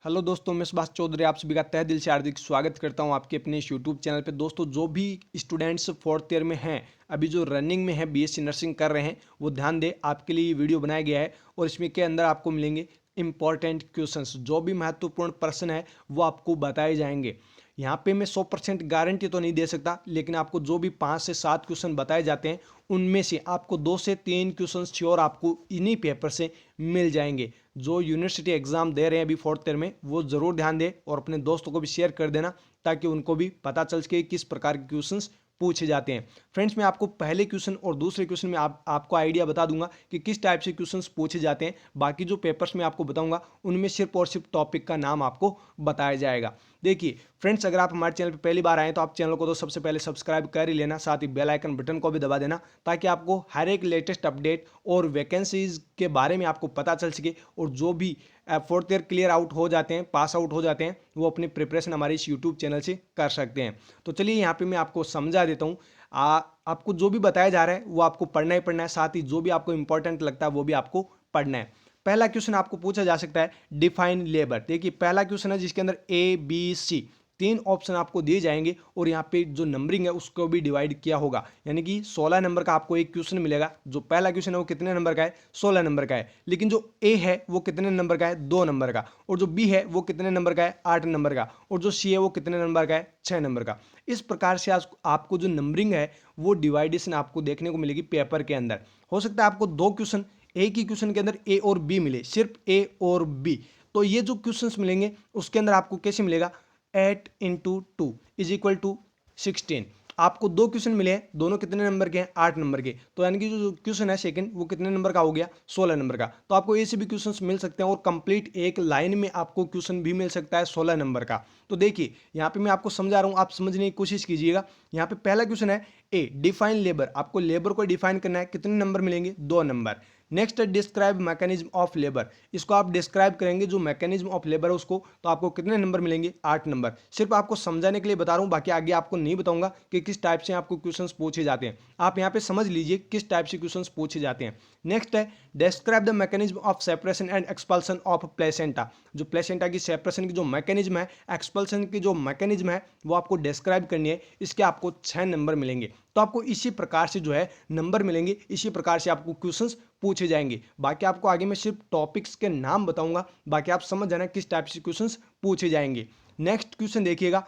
Hello दोस्तों, मैं सुभाष चौधरी आप सभी का तहे दिल से हार्दिक स्वागत करता हूं आपके अपने इस यूट्यूब चैनल पे। दोस्तों, जो भी स्टूडेंट्स फोर्थ ईयर में हैं, अभी जो रनिंग में है, बीएससी नर्सिंग कर रहे हैं, वो ध्यान दें, आपके लिए ये वीडियो बनाया गया है और इसमें के अंदर आपको मिलेंगे इंपॉर्टेंट क्वेश्चंस। जो भी महत्वपूर्ण प्रश्न है वो आपको बताए जाएंगे। यहाँ पे मैं 100% गारंटी तो नहीं दे सकता, लेकिन आपको जो भी 5 से 7 क्वेश्चन बताए जाते हैं उनमें से आपको 2 से 3 क्वेश्चन श्योर आपको इन्हीं पेपर से मिल जाएंगे। जो यूनिवर्सिटी एग्जाम दे रहे हैं अभी फोर्थ ईयर में, वो जरूर ध्यान दें और अपने दोस्तों को भी शेयर कर देना, ताकि उनको भी पता चल सके किस प्रकार के क्वेश्चंस पूछे जाते हैं। फ्रेंड्स, मैं आपको पहले क्वेश्चन और दूसरे क्वेश्चन में आपको आइडिया बता दूंगा कि किस टाइप से क्वेश्चंस पूछे जाते हैं। बाकी जो पेपर्स में आपको बताऊंगा उनमें सिर्फ और सिर्फ टॉपिक का नाम आपको बताया जाएगा। देखिए फ्रेंड्स, अगर आप हमारे चैनल पर पहली बार आए तो आप चैनल को तो सबसे पहले सब्सक्राइब कर ही लेना, साथ ही बेल आइकन बटन को भी दबा देना, ताकि आपको हर एक लेटेस्ट अपडेट और वैकेंसीज के बारे में आपको पता चल सके। और जो भी फोर्थ ईयर क्लियर आउट हो जाते हैं, पास आउट हो जाते हैं, वो अपनी प्रिपरेशन हमारे इस यूट्यूब चैनल से कर सकते हैं। तो चलिए यहाँ पे मैं आपको समझा देता हूँ। आपको जो भी बताया जा रहा है वो आपको पढ़ना ही पढ़ना है, साथ ही जो भी आपको इंपॉर्टेंट लगता है वो भी आपको पढ़ना है। पहला क्वेश्चन आपको पूछा जा सकता है, डिफाइन लेबर। देखिए पहला क्वेश्चन है जिसके अंदर ए बी सी 3 ऑप्शन आपको दिए जाएंगे और यहाँ पे जो नंबरिंग है उसको भी डिवाइड किया होगा, यानी कि 16 नंबर का आपको एक क्वेश्चन मिलेगा। जो पहला क्वेश्चन है वो कितने नंबर का है? 16 नंबर का है। लेकिन जो ए है वो कितने नंबर का है? 2 नंबर का। और जो बी है वो कितने नंबर का है? 8 नंबर का। और जो सी है वो कितने नंबर का है? 6 नंबर का। इस प्रकार से आपको जो नंबरिंग है वो डिवाइडेशन आपको देखने को मिलेगी पेपर के अंदर। हो सकता है आपको 2 क्वेश्चन, एक ही क्वेश्चन के अंदर ए और बी मिले, सिर्फ ए और बी। तो ये जो क्वेश्चंस मिलेंगे उसके अंदर आपको कैसे मिलेगा? 8 इंटू 2 इज इक्वल टू 16। आपको 2 क्वेश्चन मिले हैं, दोनों कितने नंबर के हैं? 8 नंबर के। तो यानी कि जो क्वेश्चन है सेकंड, वो कितने नंबर का हो गया? 16 नंबर का। तो आपको ए से भी क्वेश्चंस मिल सकते हैं और कंप्लीट एक लाइन में आपको क्वेश्चन भी मिल सकता है 16 नंबर का। तो देखिए यहाँ पे मैं आपको समझा रहा हूँ, आप समझने की कोशिश कीजिएगा। यहाँ पे पहला क्वेश्चन है ए, डिफाइन लेबर। आपको लेबर को डिफाइन करना है, कितने नंबर मिलेंगे? 2 नंबर। नेक्स्ट है डिस्क्राइब मैकेनिज्म ऑफ लेबर। इसको आप डिस्क्राइब करेंगे जो मैकेनिज्म ऑफ लेबर है उसको, तो आपको कितने नंबर मिलेंगे? 8 नंबर। सिर्फ आपको समझाने के लिए बता रहा हूं, बाकी आगे आपको नहीं बताऊंगा कि किस टाइप से आपको क्वेश्चंस पूछे जाते हैं। आप यहां पे समझ लीजिए किस टाइप से क्वेश्चंस पूछे जाते हैं। नेक्स्ट है describe the mechanism of separation and expulsion of placenta. जो प्लेसेंटा की सेपरेशन की जो मैकेनिज्म है, एक्सपल्सन की जो मैकेनिज्म है, वो आपको डिस्क्राइब करनी है। इसके आपको 6 नंबर मिलेंगे। तो आपको इसी प्रकार से जो है नंबर मिलेंगे, इसी प्रकार से आपको क्वेश्चंस पूछे जाएंगे। बाकी आपको आगे मैं सिर्फ टॉपिक्स के नाम बताऊंगा, बाकी आप समझ जाना किस टाइप से क्वेश्चंस पूछे जाएंगे। नेक्स्ट क्वेश्चन देखिएगा,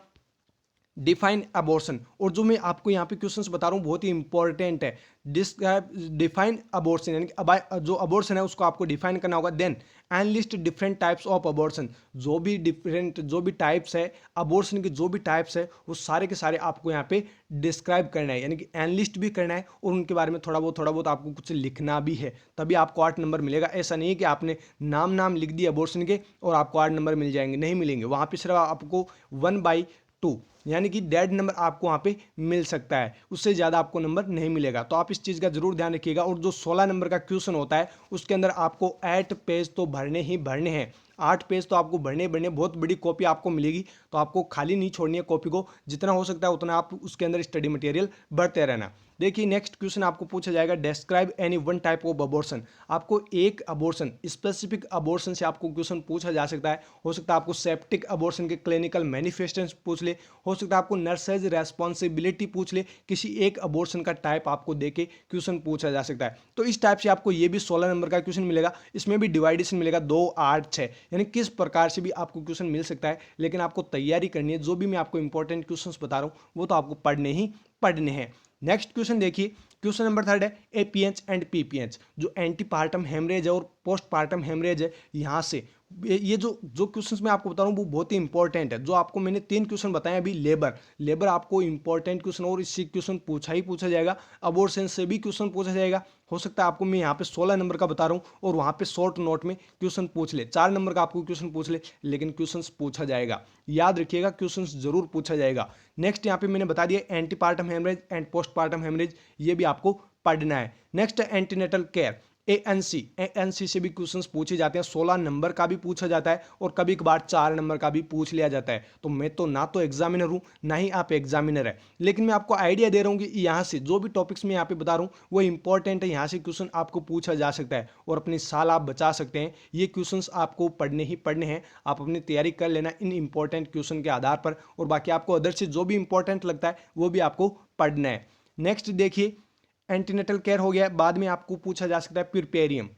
डिफाइन अबॉर्शन। और जो मैं आपको यहाँ पे क्वेश्चंस बता रहा हूँ बहुत ही इंपॉर्टेंट है। डिस्क्राइब डिफाइन अबॉर्शन, यानी कि जो अबॉर्शन है उसको आपको डिफाइन करना होगा। Then enlist different types of abortion. जो भी टाइप्स है अबॉर्शन के, जो भी टाइप्स है वो सारे के सारे आपको यहाँ पे डिस्क्राइब करना है, यानी कि एनलिस्ट भी करना है और उनके बारे में थोड़ा बहुत आपको कुछ लिखना भी है, तभी आपको 8 नंबर मिलेगा। ऐसा नहीं है कि आपने नाम लिख दिए अबॉर्शन के और आपको 8 नंबर मिल जाएंगे, नहीं मिलेंगे। वहाँ पे सिर्फ आपको 1/2 यानी कि डेढ़ नंबर आपको वहाँ पे मिल सकता है, उससे ज़्यादा आपको नंबर नहीं मिलेगा। तो आप इस चीज़ का जरूर ध्यान रखिएगा। और जो 16 नंबर का क्वेश्चन होता है उसके अंदर आपको 8 पेज तो भरने ही भरने हैं। 8 पेज तो आपको भरने भरने, बहुत बड़ी कॉपी आपको मिलेगी, तो आपको खाली नहीं छोड़नी है कॉपी को। जितना हो सकता है उतना आप उसके अंदर स्टडी मटेरियल भरते रहना। देखिए नेक्स्ट क्वेश्चन आपको पूछा जाएगा, describe any one type of abortion. आपको एक अबॉर्शन, स्पेसिफिक अबॉर्शन से आपको क्वेश्चन पूछा जा सकता है। हो सकता है आपको सेप्टिक अबॉर्शन के क्लिनिकल मैनिफेस्टेशन पूछ ले, हो सकता है आपको नर्सेज रेस्पॉन्सिबिलिटी पूछ ले। किसी एक अबॉर्शन का टाइप आपको देके क्वेश्चन पूछा जा सकता है। तो इस टाइप से आपको ये भी 16 नंबर का क्वेश्चन मिलेगा। इसमें भी डिवाइडेशन मिलेगा 2, 8, 6, यानी किस प्रकार से भी आपको क्वेश्चन मिल सकता है। लेकिन आपको तैयारी करनी है, जो भी मैं आपको इंपॉर्टेंट क्वेश्चन बता रहा हूँ वो तो आपको पढ़ने ही पढ़ने हैं। नेक्स्ट क्वेश्चन देखिए, क्वेश्चन नंबर 3 है एपीएच एंड पीपीएच। जो एंटीपार्टम हेमरेज है और पोस्टपार्टम हेमरेज है, यहाँ से ये जो क्वेश्चंस मैं आपको बता रहा हूँ वो बहुत ही इंपॉर्टेंट है। जो आपको मैंने 3 क्वेश्चन बताए अभी, लेबर आपको इंपॉर्टेंट क्वेश्चन और इससे क्वेश्चन पूछा ही पूछा जाएगा। अबॉर्शन से भी क्वेश्चन पूछा जाएगा। हो सकता है आपको मैं यहाँ पे 16 नंबर का बता रहा हूँ और वहाँ पे शॉर्ट नोट में क्वेश्चन पूछ ले, 4 नंबर का आपको क्वेश्चन पूछ ले, लेकिन क्वेश्चन पूछा जाएगा। याद रखिएगा क्वेश्चन जरूर पूछा जाएगा। नेक्स्ट यहाँ पे मैंने बता दिया antepartum haemorrhage and postpartum haemorrhage, ये भी आपको पढ़ना है। नेक्स्ट है एंटीनेटल केयर। एएनसी से भी क्वेश्चंस पूछे जाते हैं, 16 नंबर का भी पूछा जाता है और कभी कभार 4 नंबर का भी पूछ लिया जाता है। तो मैं तो ना तो एग्जामिनर हूँ ना ही आप एग्जामिनर है, लेकिन मैं आपको आइडिया दे रहा हूँ कि यहाँ से जो भी टॉपिक्स मैं यहाँ पे बता रहा हूँ वो इंपॉर्टेंट है, यहाँ से क्वेश्चन आपको पूछा जा सकता है और अपनी साल आप बचा सकते हैं। ये क्वेश्चंस आपको पढ़ने ही पढ़ने हैं, आप अपनी तैयारी कर लेना इन इंपॉर्टेंट क्वेश्चन के आधार पर, और बाकी आपको अदर से जो भी इंपॉर्टेंट लगता है वो भी आपको पढ़ना है। नेक्स्ट देखिए, एंटीनेटल केयर हो गया, बाद में आपको पूछा जा सकता है प्यूरपेरियम।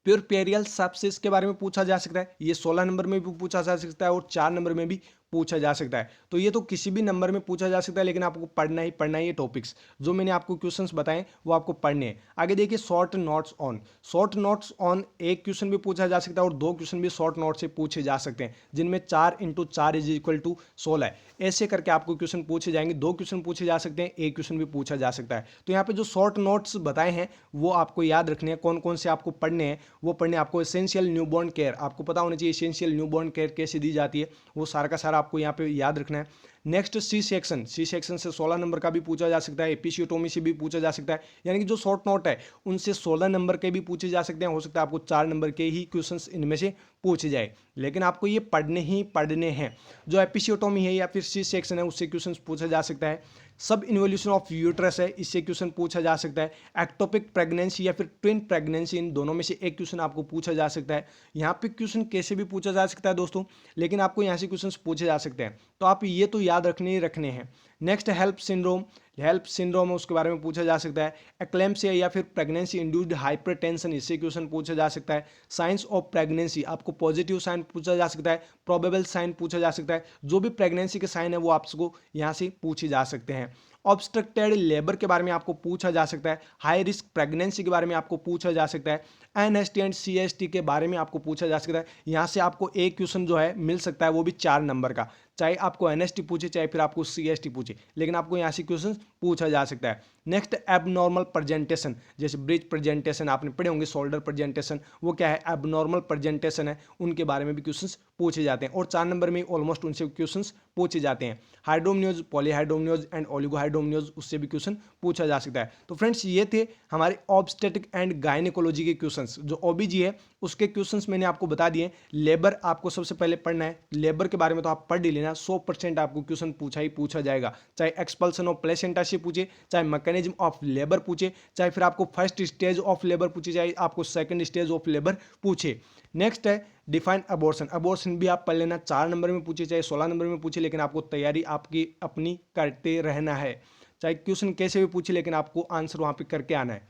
प्यूरपेरियल सेप्सिस के बारे में पूछा जा सकता है, ये 16 नंबर में भी पूछा जा सकता है और 4 नंबर में भी पूछा जा सकता है। तो ये तो किसी भी नंबर में पूछा जा सकता है, लेकिन आपको पढ़ना ही पढ़ना है। ये टॉपिक्स जो मैंने आपको क्वेश्चंस बताए वो आपको पढ़ने हैं। आगे देखिए, short notes on. Short notes on एक क्वेश्चन भी पूछा जा सकता है और 2 क्वेश्चन भी शॉर्ट नोट से पूछे जा सकते हैं, जिनमें 4 × 4 = 16 है। ऐसे करके आपको क्वेश्चन पूछे जाएंगे, 2 क्वेश्चन पूछे जा सकते हैं, एक क्वेश्चन भी पूछा जा सकता है। तो यहाँ पे जो शॉर्ट नोट्स बताए हैं वो आपको याद रखने हैं, कौन कौन से आपको पढ़ने हैं वो पढ़ने। आपको एसेंशियल न्यूबॉर्न केयर आपको पता होना चाहिए, एसेंशियल न्यूबॉर्न केयर कैसे दी जाती है वो सारा का सारा आपको यहाँ पे याद रखना है। नेक्स्ट, सी सेक्शन से 16 नंबर का भी पूछा जा सकता है, एपिसियोटोमी से भी पूछा जा सकता है, यानी कि जो शॉर्ट नोट है उनसे 16 नंबर के भी पूछे जा सकते हैं। हो सकता है आपको 4 नंबर के ही क्वेश्चंस इनमें से पूछे जाए, लेकिन आपको ये पढ़ने ही पढ़ने हैं। जो एपिसियोटोमी है या फिर सी सेक्शन है उससे क्वेश्चन पूछा जा सकता है। सब इन्वोल्यूशन ऑफ यूट्रस है, इससे क्वेश्चन पूछा जा सकता है। एक्टोपिक प्रेगनेंसी या फिर ट्विन प्रेगनेंसी, इन दोनों में से एक क्वेश्चन आपको पूछा जा सकता है। यहाँ पे क्वेश्चन कैसे भी पूछा जा सकता है दोस्तों, लेकिन आपको यहाँ से क्वेश्चन पूछे जा सकते हैं, तो आप ये तो याद रखने ही रखने हैं। नेक्स्ट, हेल्प सिंड्रोम है, उसके बारे में पूछा जा सकता है। एक्लेम्पसिया या फिर प्रेगनेंसी इंड्यूस्ड हाइपरटेंशन, इससे क्वेश्चन पूछा जा सकता है। साइंस ऑफ प्रेगनेंसी, आपको पॉजिटिव साइन पूछा जा सकता है, प्रोबेबल साइन पूछा जा सकता है। जो भी प्रेगनेंसी के साइन है वो आपको यहाँ से पूछे जा सकते हैं। ऑब्स्ट्रक्टेड लेबर के बारे में आपको पूछा जा सकता है। हाई रिस्क प्रेगनेंसी के बारे में आपको पूछा जा सकता है। एनएसटी एंड सीएसटी के बारे में आपको पूछा जा सकता है। यहाँ से आपको एक क्वेश्चन जो है मिल सकता है, वो भी 4 नंबर का, चाहे आपको एनएसटी पूछे चाहे फिर आपको सीएसटी पूछे, लेकिन आपको यहाँ से क्वेश्चन पूछा जा सकता है। नेक्स्ट, एबनॉर्मल प्रेजेंटेशन, जैसे ब्रिज प्रेजेंटेशन आपने पढ़े होंगे, शोल्डर प्रेजेंटेशन, वो क्या है, एबनॉर्मल प्रेजेंटेशन है, उनके बारे में भी क्वेश्चंस पूछे जाते हैं और 4 नंबर में ऑलमोस्ट उनसे क्वेश्चंस पूछे जाते हैं। हाइड्रोमनियोज, पॉलीहाइड्रोमनियोज एंड ओलिगोहाइड्रोमनियोज, उससे भी क्वेश्चन पूछा जा सकता है। तो फ्रेंड्स, ये थे हमारे ऑब्स्टेटिक एंड गायनेकोलॉजी के क्वेश्चंस। जो ओबीजी है उसके क्वेश्चंस मैंने आपको बता दिए। लेबर आपको सबसे पहले पढ़ना है, लेबर के बारे में तो आप पढ़ ही लेना, 100% आपको क्वेश्चन पूछा ही पूछा जाएगा, चाहे एक्सपल्सन ऑफ प्लेसेंटा से पूछे, चाहे मैकेनिज्म ऑफ लेबर पूछे, चाहे फिर आपको फर्स्ट स्टेज ऑफ लेबर पूछे, चाहे आपको सेकंड स्टेज ऑफ लेबर पूछे। नेक्स्ट है डिफाइन अबॉर्शन भी आप पढ़ लेना, 4 नंबर में पूछे चाहे 16 नंबर में पूछे, लेकिन आपको तैयारी आपकी अपनी करते रहना है, चाहे क्वेश्चन कैसे भी पूछे लेकिन आपको आंसर वहां पे करके आना है।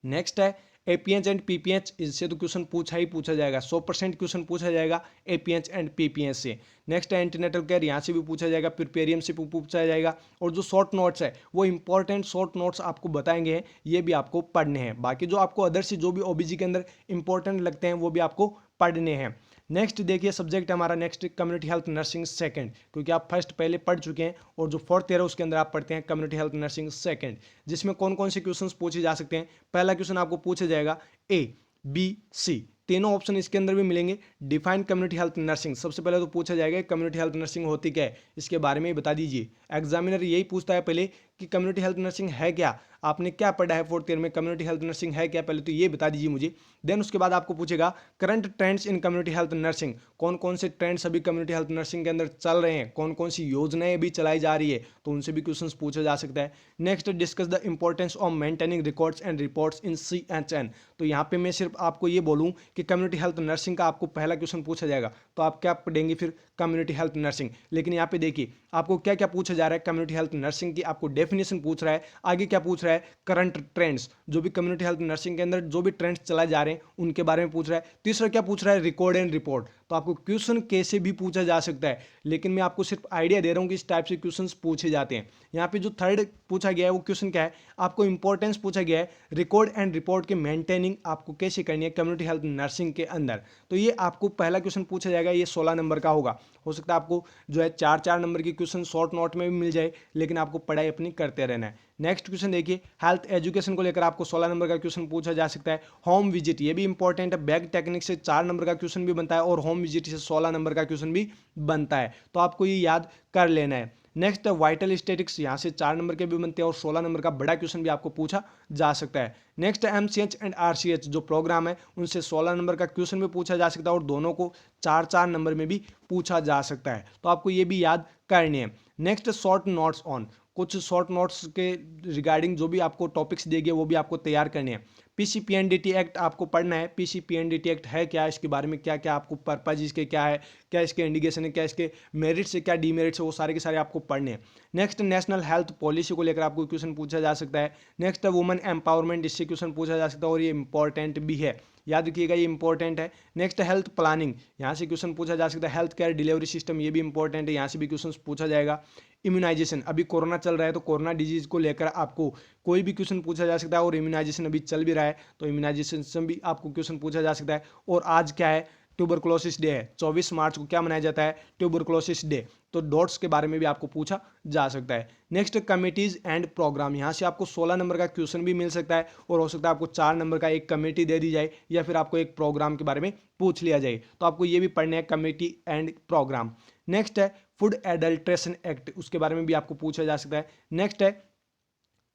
नेक्स्ट है एपीएच एंड पीपीएच, इससे तो क्वेश्चन पूछा ही पूछा जाएगा, 100% क्वेश्चन पूछा जाएगा एपीएच एंड पीपीएच से। नेक्स्ट है एंटीनेटल केयर, यहाँ से भी पूछा जाएगा, प्यूरपेरियम से पूछा जाएगा, और जो शॉर्ट नोट्स है वो इंपॉर्टेंट शॉर्ट नोट्स आपको बताएंगे हैं, ये भी आपको पढ़ने हैं। बाकी जो आपको अदर से जो भी ओबीजी के अंदर इंपॉर्टेंट लगते हैं वो भी आपको पढ़ने हैं। नेक्स्ट देखिए, सब्जेक्ट हमारा next community health nursing second, क्योंकि आप फर्स्ट पहले पढ़ चुके हैं और जो फोर्थ ईयर है उसके अंदर आप पढ़ते हैं कम्युनिटी हेल्थ नर्सिंग सेकंड, जिसमें कौन कौन से क्वेश्चंस पूछे जा सकते हैं। पहला क्वेश्चन आपको पूछा जाएगा ए बी सी, तीनों ऑप्शन इसके अंदर भी मिलेंगे। डिफाइन कम्युनिटी हेल्थ नर्सिंग, सबसे पहले तो पूछा जाएगा कम्युनिटी हेल्थ नर्सिंग होती क्या है, इसके बारे में ही बता दीजिए। एग्जामिनर यही पूछता है पहले कि कम्युनिटी हेल्थ नर्सिंग है क्या, आपने क्या पढ़ा है फोर्थ ईयर में, कम्युनिटी हेल्थ नर्सिंग है क्या, पहले तो ये बता दीजिए मुझे। देन उसके बाद आपको पूछेगा current trends in community health nursing, कौन कौन से ट्रेंड्स अभी कम्युनिटी हेल्थ नर्सिंग के अंदर चल रहे हैं, कौन कौन सी योजनाएं भी चलाई जा रही है, तो उनसे भी क्वेश्चंस पूछा जा सकता है। Next, discuss the importance of maintaining records and reports in CHN, तो यहाँ पे मैं सिर्फ आपको ये बोलूँ कि कम्युनिटी हेल्थ नर्सिंग का आपको पहला क्वेश्चन पूछा जाएगा, तो आप क्या पढ़ेंगे फिर, कम्युनिटी हेल्थ नर्सिंग। लेकिन यहाँ पे देखिए आपको क्या क्या पूछा जा रहा है, कम्युनिटी हेल्थ नर्सिंग की आपको डेफिनेशन पूछ रहा है, आगे क्या पूछ रहा है, करंट ट्रेंड्स, जो भी कम्युनिटी हेल्थ नर्सिंग के अंदर जो भी ट्रेंड्स चलाए जा रहे हैं उनके बारे में पूछ रहा है। तीसरा क्या पूछ रहा है, रिकॉर्ड एंड रिपोर्ट, तो आपको क्वेश्चन कैसे भी पूछा जा सकता है, लेकिन मैं आपको सिर्फ आइडिया दे रहा हूँ कि इस टाइप से क्वेश्चंस पूछे जाते हैं। यहाँ पे जो थर्ड पूछा गया है वो क्वेश्चन क्या है, आपको इंपॉर्टेंस पूछा गया है रिकॉर्ड एंड रिपोर्ट के मेंटेनिंग आपको कैसे करनी है कम्युनिटी हेल्थ नर्सिंग के अंदर, तो ये आपको पहला क्वेश्चन पूछा जाएगा, ये 16 नंबर का होगा। हो सकता है आपको जो है 4-4 नंबर की क्वेश्चन शॉर्ट नोट में भी मिल जाए, लेकिन आपको पढ़ाई अपनी करते रहना है। नेक्स्ट क्वेश्चन देखिए, हेल्थ एजुकेशन को लेकर आपको 16 नंबर का क्वेश्चन पूछा जा सकता है। होम विजिट, ये भी इंपॉर्टेंट है, बैग टेक्निक से 4 नंबर का क्वेश्चन भी बनता है और होम होम विजिट से 16 नंबर का क्वेश्चन भी बनता है, तो आपको ये याद कर लेना है। नेक्स्ट वाइटल स्टैटिक्स, यहाँ से 4 नंबर के भी बनते हैं और 16 नंबर का बड़ा क्वेश्चन भी आपको पूछा जा सकता है। नेक्स्ट MCH एंड RCH जो प्रोग्राम है उनसे 16 नंबर का क्वेश्चन भी पूछा जा सकता है और दोनों को 4-4 नंबर में भी पूछा जा सकता है, तो आपको ये भी याद करनी है। नेक्स्ट शॉर्ट नोट्स ऑन, कुछ शॉर्ट नोट्स के रिगार्डिंग जो भी आपको टॉपिक्स दिए गए वो भी आपको तैयार करने हैं। PCPNDT एक्ट आपको पढ़ना है। PCPNDT एक्ट है क्या, इसके बारे में क्या क्या आपको पर्पज इसके क्या है, क्या इसके इंडिकेशन है, क्या इसके मेरिट्स है, क्या डीमेरिट्स है, वो सारे के सारे आपको पढ़ने हैं। नेक्स्ट नेशनल हेल्थ पॉलिसी को लेकर आपको क्वेश्चन पूछा जा सकता है। नेक्स्ट वुमेन एम्पावरमेंट, इससे क्वेश्चन पूछा जा सकता है और ये इंपॉर्टेंट भी है, याद रखिएगा ये इंपॉर्टेंट है। नेक्स्ट हेल्थ प्लानिंग, यहाँ से क्वेश्चन पूछा जा सकता है। हेल्थ केयर डिलीवरी सिस्टम, ये भी इंपॉर्टेंट है, यहाँ से भी क्वेश्चन पूछा जाएगा। इम्यूनाइजेशन, अभी कोरोना चल रहा है तो कोरोना डिजीज को लेकर आपको कोई भी क्वेश्चन पूछा जा सकता है और इम्यूनाइजेशन अभी चल भी रहा है तो इम्यूनाइजेशन से भी आपको क्वेश्चन पूछा जा सकता है। और आज क्या है, ट्यूबरकुलोसिस डे है, 24 मार्च को क्या मनाया जाता है, ट्यूबरकुलोसिस डे, तो डॉट्स के बारे में भी आपको पूछा जा सकता है। नेक्स्ट कमिटीज एंड प्रोग्राम, यहाँ से आपको 16 नंबर का क्वेश्चन भी मिल सकता है और हो सकता है आपको 4 नंबर का एक कमेटी दे दी जाए या फिर आपको एक प्रोग्राम के बारे में पूछ लिया जाए, तो आपको ये भी पढ़ने हैं कमेटी एंड प्रोग्राम। नेक्स्ट है फूड एडल्ट्रेशन एक्ट, उसके बारे में भी आपको पूछा जा सकता है। नेक्स्ट है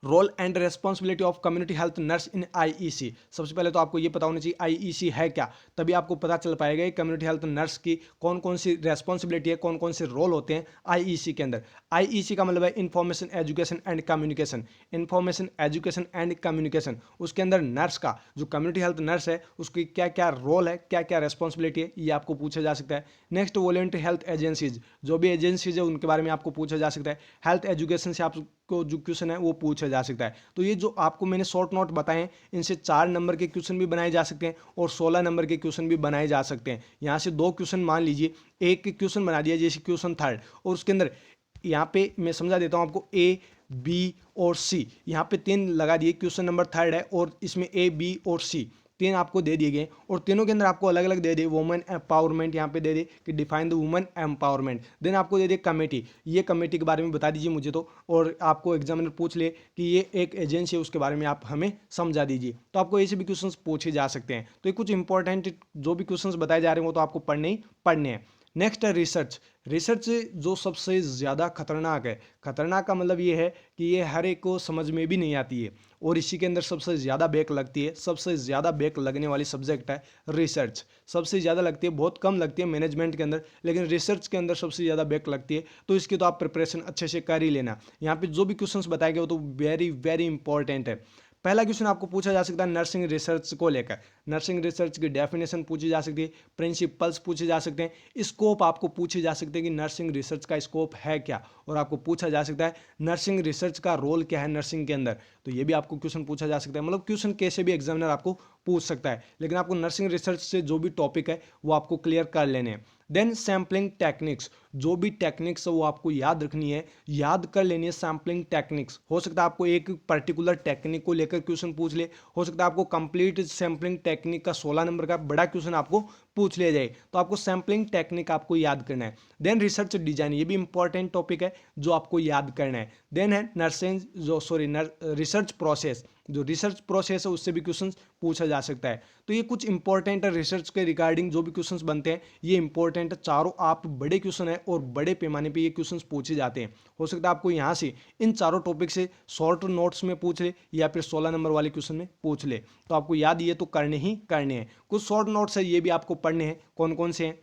role and responsibility of community health nurse in IEC, सबसे पहले तो आपको ये पता होना चाहिए IEC है क्या, तभी आपको पता चल पाएगा कि कम्युनिटी हेल्थ नर्स की कौन कौन सी रेस्पॉन्सिबिलिटी है, कौन कौन से रोल होते हैं IEC के अंदर। IEC का मतलब है information education and communication, information education and communication, उसके अंदर नर्स का, जो कम्युनिटी हेल्थ नर्स है उसकी क्या क्या रोल है, क्या क्या रेस्पॉन्सिबिलिटी है, ये आपको पूछा जा सकता है। नेक्स्ट वॉलंटरी हेल्थ एजेंसीज, जो भी एजेंसीज है उनके बारे में आपको पूछा जा सकता है। हेल्थ एजुकेशन से आपको जो क्वेश्चन है वो पूछा जा सकता है। तो ये जो आपको मैंने शॉर्ट नोट बताए इनसे 4 नंबर के क्वेश्चन भी बनाए जा सकते हैं और 16 नंबर के क्वेश्चन भी बनाए जा सकते हैं। यहाँ से 2 क्वेश्चन मान लीजिए, एक क्वेश्चन बना दिया जैसे क्वेश्चन थर्ड, और उसके अंदर यहाँ पे मैं समझा देता हूँ आपको A, B और C, यहाँ पे 3 लगा दिए, क्वेश्चन नंबर थर्ड है और इसमें A, B और C 3 आपको दे दिए गए और तीनों के अंदर आपको अलग अलग दे दिए। वुमेन एम्पावरमेंट यहाँ पे दे दे कि define the women empowerment, then आपको दे दे कमेटी, ये कमेटी के बारे में बता दीजिए मुझे, तो और आपको एग्जामिनर पूछ ले कि ये एक एजेंसी है उसके बारे में आप हमें समझा दीजिए, तो आपको ऐसे भी क्वेश्चंस पूछे जा सकते हैं। तो ये कुछ इंपॉर्टेंट जो भी क्वेश्चंस बताए जा रहे हैं वो तो आपको पढ़ने ही पढ़ने हैं। नेक्स्ट है रिसर्च, रिसर्च जो सबसे ज़्यादा खतरनाक है, खतरनाक का मतलब ये है कि ये हर एक को समझ में भी नहीं आती है और इसी के अंदर सबसे ज़्यादा बैक लगती है, सबसे ज़्यादा बैक लगने वाली सब्जेक्ट है रिसर्च, सबसे ज़्यादा लगती है, बहुत कम लगती है मैनेजमेंट के अंदर, लेकिन रिसर्च के अंदर सबसे ज़्यादा बैक लगती है, तो इसकी तो आप प्रिपरेशन अच्छे से कर ही लेना। यहाँ पे जो भी क्वेश्चंस बताए गए वो तो वेरी वेरी इंपॉर्टेंट है। पहला क्वेश्चन आपको पूछा जा सकता है नर्सिंग रिसर्च को लेकर, नर्सिंग रिसर्च की डेफिनेशन पूछी जा सकती है, प्रिंसिपल्स पूछे जा सकते हैं, स्कोप आपको पूछे जा सकते हैं कि नर्सिंग रिसर्च का स्कोप है क्या, और आपको पूछा जा सकता है नर्सिंग रिसर्च का रोल क्या है नर्सिंग के अंदर, तो ये भी आपको क्वेश्चन पूछा जा सकता है। मतलब क्वेश्चन कैसे भी एग्जामिनर आपको पूछ सकता है, लेकिन आपको नर्सिंग रिसर्च से जो भी टॉपिक है वो आपको क्लियर कर लेने हैं। देन सैम्पलिंग टेक्निक्स, जो भी टेक्निक्स है वो आपको याद रखनी है, याद कर लेनी है सैम्पलिंग टेक्निक्स। हो सकता है आपको एक पर्टिकुलर टेक्निक को लेकर क्वेश्चन पूछ ले, हो सकता है आपको कंप्लीट सैम्पलिंग टेक्निक का 16 नंबर का बड़ा क्वेश्चन आपको पूछ लिया जाए, तो आपको सैम्पलिंग टेक्निक आपको याद करना है। देन रिसर्च डिजाइन, ये भी इंपॉर्टेंट टॉपिक है जो आपको याद करना है। देन है नर्सिंग रिसर्च प्रोसेस, जो रिसर्च प्रोसेस है उससे भी क्वेश्चंस पूछा जा सकता है। तो ये कुछ इंपॉर्टेंट है रिसर्च के रिगार्डिंग जो भी क्वेश्चंस बनते हैं ये इंपॉर्टेंट है, चारों आप बड़े क्वेश्चन है और बड़े पैमाने पे ये क्वेश्चंस पूछे जाते हैं। हो सकता है आपको यहाँ से इन चारों टॉपिक से शॉर्ट नोट्स में पूछ ले या फिर 16 नंबर वाले क्वेश्चन में पूछ ले, तो आपको याद ये तो करने ही करने हैं। कुछ शॉर्ट नोट्स है ये भी आपको पढ़ने हैं, कौन कौन से हैं,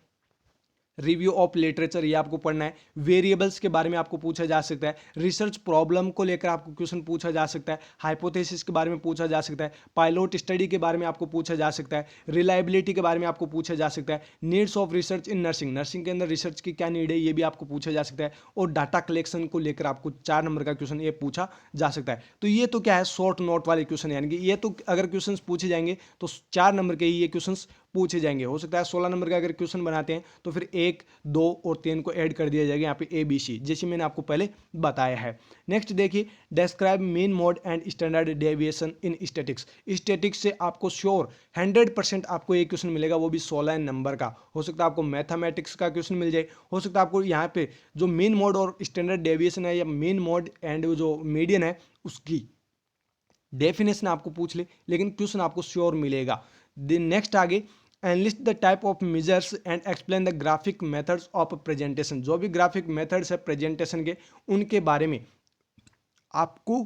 रिव्यू ऑफ लिटरेचर ये आपको पढ़ना है, वेरिएबल्स के बारे में आपको पूछा जा सकता है, रिसर्च प्रॉब्लम को लेकर आपको क्वेश्चन पूछा जा सकता है, हाइपोथेसिस के बारे में पूछा जा सकता है, पायलट स्टडी के बारे में आपको पूछा जा सकता है, रिलायबिलिटी के बारे में आपको पूछा जा सकता है, needs of research in nursing, nursing के अंदर रिसर्च की क्या नीड है ये भी आपको पूछा जा सकता है, और डाटा कलेक्शन को लेकर आपको 4 नंबर का क्वेश्चन ये पूछा जा सकता है। तो ये तो क्या है शॉर्ट नोट वाले क्वेश्चन, यानी कि ये तो अगर क्वेश्चन पूछे जाएंगे तो 4 नंबर के ही ये क्वेश्चन पूछे जाएंगे। हो सकता है 16 नंबर का अगर क्वेश्चन बनाते हैं तो फिर 1, 2 और 3 को ऐड कर दिया जाएगा यहाँ पे ABC, जैसे मैंने आपको पहले बताया है। नेक्स्ट देखिए describe mean mode and standard deviation in statics, statics से आपको श्योर 100% आपको एक क्वेश्चन मिलेगा, वो भी 16 नंबर का। हो सकता है आपको मैथमेटिक्स का क्वेश्चन मिल जाए, हो सकता है आपको यहाँ पे जो मीन मोड और स्टैंडर्ड डेविएशन है या मीन मोड एंड जो मीडियन है उसकी डेफिनेशन आपको पूछ ले, लेकिन क्वेश्चन आपको श्योर मिलेगा। देन नेक्स्ट आगे analyst the type of measures and explain the graphic methods of presentation. जो भी ग्राफिक मेथड्स है प्रेजेंटेशन के, उनके बारे में आपको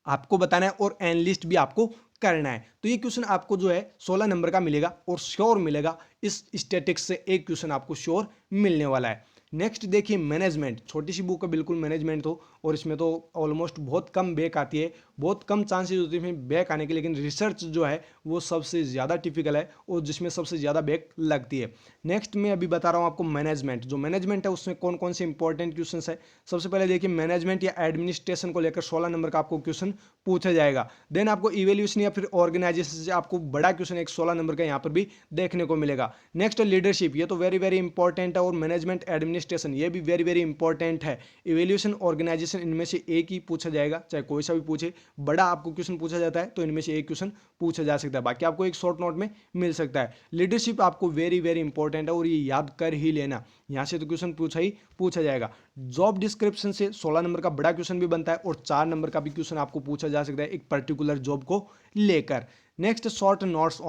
आपको बताना है और एनलिस्ट भी आपको करना है। तो ये क्वेश्चन आपको जो है 16 नंबर का मिलेगा और श्योर मिलेगा। इस स्टैटिक्स से एक क्वेश्चन आपको श्योर मिलने वाला है। नेक्स्ट देखिए मैनेजमेंट, छोटी सी बुक है बिल्कुल मैनेजमेंट तो, और इसमें तो ऑलमोस्ट बहुत कम बैक आती है, बहुत कम चांसेस होते हैं बैक आने के, लेकिन रिसर्च जो है वो सबसे ज़्यादा टिपिकल है और जिसमें सबसे ज़्यादा बैक लगती है। नेक्स्ट मैं अभी बता रहा हूँ आपको मैनेजमेंट। जो मैनेजमेंट है उसमें कौन कौन से इंपॉर्टेंट क्वेश्चन है। सबसे पहले देखिए मैनेजमेंट या एडमिनिस्ट्रेशन को लेकर 16 नंबर का आपको क्वेश्चन पूछा जाएगा। देन आपको इवेल्यूशन या फिर ऑर्गेनाइजेशन से आपको बड़ा क्वेश्चन एक 16 नंबर का यहाँ पर भी देखने को मिलेगा। नेक्स्ट लीडरशिप, ये तो वेरी वेरी इंपॉर्टेंट है, और मैनेजमेंट एडमिनिस्ट्रेशन ये भी वेरी वेरी इंपॉर्टेंट है। इवेल्यूशन ऑर्गेनाइजेशन इनमें से एक ही पूछा जाएगा, चाहे कोई सा भी पूछे। बड़ा आपको क्वेश्चन पूछा जाता है तो इनमें से एक क्वेश्चन पूछा जा सकता है, बाकी आपको एक शॉर्ट नोट में मिल सकता है। लीडरशिप आपको वेरी वेरी इंपॉर्टेंट है और ये याद कर ही लेना, यहाँ से तो क्वेश्चन पूछा जाएगा। जॉब डिस्क्रिप्शन से 16 नंबर का बड़ा क्वेश्चन भी बनता है और 4 नंबर का भी क्वेश्चन आपको पूछा जा सकता है एक पर्टिकुलर जॉब को लेकर। नेक्स्ट शॉर्ट नोट्स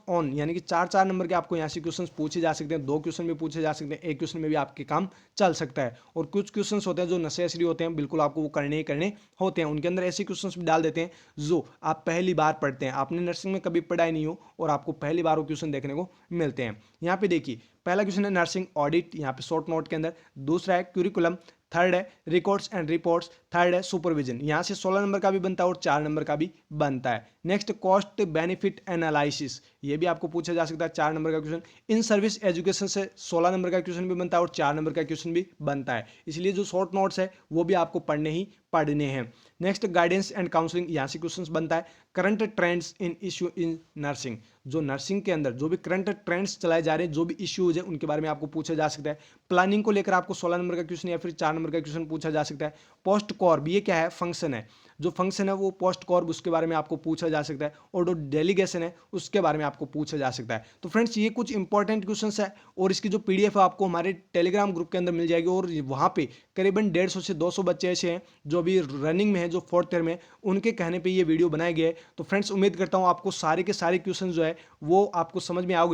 ऑन यानी कि 4 नंबर के आपको यहाँ से क्वेश्चन पूछे जा सकते हैं। 2 क्वेश्चन भी पूछे जा सकते हैं, एक क्वेश्चन में भी आपके काम चल सकता है। और कुछ क्वेश्चन होते हैं जो नेसेसरी होते हैं, बिल्कुल आपको वो करने ही करने होते हैं। उनके अंदर ऐसे क्वेश्चन भी डाल देते हैं जो आप पहली बार पढ़ते हैं, आपने नर्सिंग में कभी पढ़ा ही नहीं हो और आपको पहली बार वो क्वेश्चन देखने को मिलते हैं। यहाँ पे देखिए पहला क्वेश्चन है नर्सिंग ऑडिट, यहाँ पे शॉर्ट नोट के अंदर। दूसरा है क्यूरिकुलम, थर्ड है रिकॉर्ड्स एंड रिपोर्ट्स, थर्ड है सुपरविजन। यहाँ से 16 नंबर का भी बनता है और 4 नंबर का भी बनता है। नेक्स्ट कॉस्ट बेनिफिट एनालिसिस, ये भी आपको पूछा जा सकता है 4 नंबर का क्वेश्चन। इन सर्विस एजुकेशन से 16 नंबर का क्वेश्चन भी बनता है और 4 नंबर का क्वेश्चन भी बनता है। इसलिए जो शॉर्ट नोट्स है वो भी आपको पढ़ने हैं। नेक्स्ट गाइडेंस एंड काउंसलिंग, यहाँ से क्वेश्चन बनता है। Current trends in issue in nursing, जो नर्सिंग के अंदर जो भी करंट ट्रेंड्स चलाए जा रहे हैं, जो भी इश्यूज है उनके बारे में आपको पूछा जा सकता है। प्लानिंग को लेकर आपको 16 नंबर का क्वेश्चन या फिर 4 नंबर का क्वेश्चन पूछा जा सकता है। पोस्ट कॉर्ब, ये क्या है, फंक्शन है, जो फंक्शन है वो पोस्ट कॉर्ब, उसके बारे में आपको पूछा जा सकता है। और जो डेलीगेशन है उसके बारे में आपको पूछा जा सकता है। तो फ्रेंड्स ये कुछ इंपॉर्टेंट क्वेश्चंस है और इसकी जो पीडीएफ है आपको हमारे टेलीग्राम ग्रुप के अंदर मिल जाएगी। और वहाँ पे करीबन 150 से 200 बच्चे ऐसे हैं जो अभी रनिंग में है, जो 4th ईयर में, उनके कहने पे ये वीडियो बनाया गया है। तो फ्रेंड्स उम्मीद करता हूँ आपको सारे के सारे क्वेश्चन जो है वो आपको समझ में आ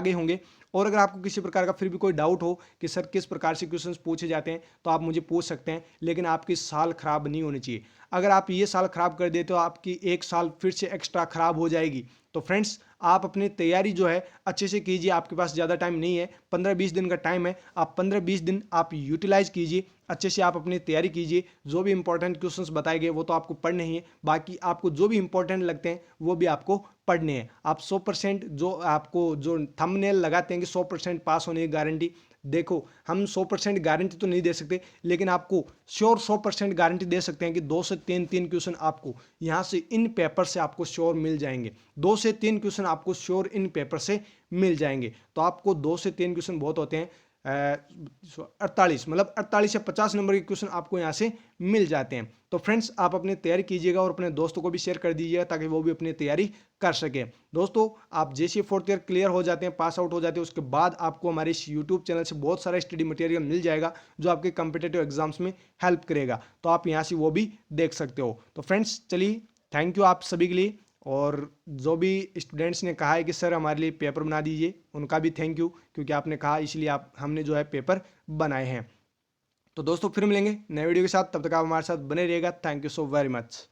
गए होंगे। और अगर आपको किसी प्रकार का फिर भी कोई डाउट हो कि सर किस प्रकार से क्वेश्चंस पूछे जाते हैं तो आप मुझे पूछ सकते हैं, लेकिन आपकी साल खराब नहीं होनी चाहिए। अगर आप ये साल खराब कर देते हो आपकी एक साल फिर से एक्स्ट्रा खराब हो जाएगी। तो फ्रेंड्स आप अपनी तैयारी जो है अच्छे से कीजिए, आपके पास ज़्यादा टाइम नहीं है, 15-20 दिन का टाइम है, आप 15-20 दिन आप यूटिलाइज कीजिए, अच्छे से आप अपनी तैयारी कीजिए। जो भी इंपॉर्टेंट क्वेश्चंस बताए गए वो तो आपको पढ़ने ही है, बाकी आपको जो भी इंपॉर्टेंट लगते हैं वो भी आपको पढ़ने हैं। आप 100% जो आपको जो थंबनेल लगाते हैं कि 100% पास होने की गारंटी, देखो हम 100% गारंटी तो नहीं दे सकते, लेकिन आपको श्योर 100% गारंटी दे सकते हैं कि 2 से 3 क्वेश्चन आपको यहाँ से इन पेपर से आपको श्योर मिल जाएंगे। 2 से 3 क्वेश्चन आपको श्योर इन पेपर से मिल जाएंगे। तो आपको 2 से 3 क्वेश्चन बहुत होते हैं, 48 मतलब 48 से 50 नंबर के क्वेश्चन आपको यहाँ से मिल जाते हैं। तो फ्रेंड्स आप अपनी तैयारी कीजिएगा और अपने दोस्तों को भी शेयर कर दीजिएगा ताकि वो भी अपनी तैयारी कर सके। दोस्तों आप जैसे 4th ईयर क्लियर हो जाते हैं, पास आउट हो जाते हैं, उसके बाद आपको हमारे इस यूट्यूब चैनल से बहुत सारा स्टडी मटेरियल मिल जाएगा जो आपके कम्पिटेटिव एग्जाम्स में हेल्प करेगा। तो आप यहाँ से वो भी देख सकते हो। तो फ्रेंड्स चलिए, थैंक यू आप सभी के लिए। और जो भी स्टूडेंट्स ने कहा है कि सर हमारे लिए पेपर बना दीजिए, उनका भी थैंक यू, क्योंकि आपने कहा इसलिए हमने जो है पेपर बनाए हैं। तो दोस्तों फिर मिलेंगे नए वीडियो के साथ, तब तक आप हमारे साथ बने रहिएगा। Thank you so very much.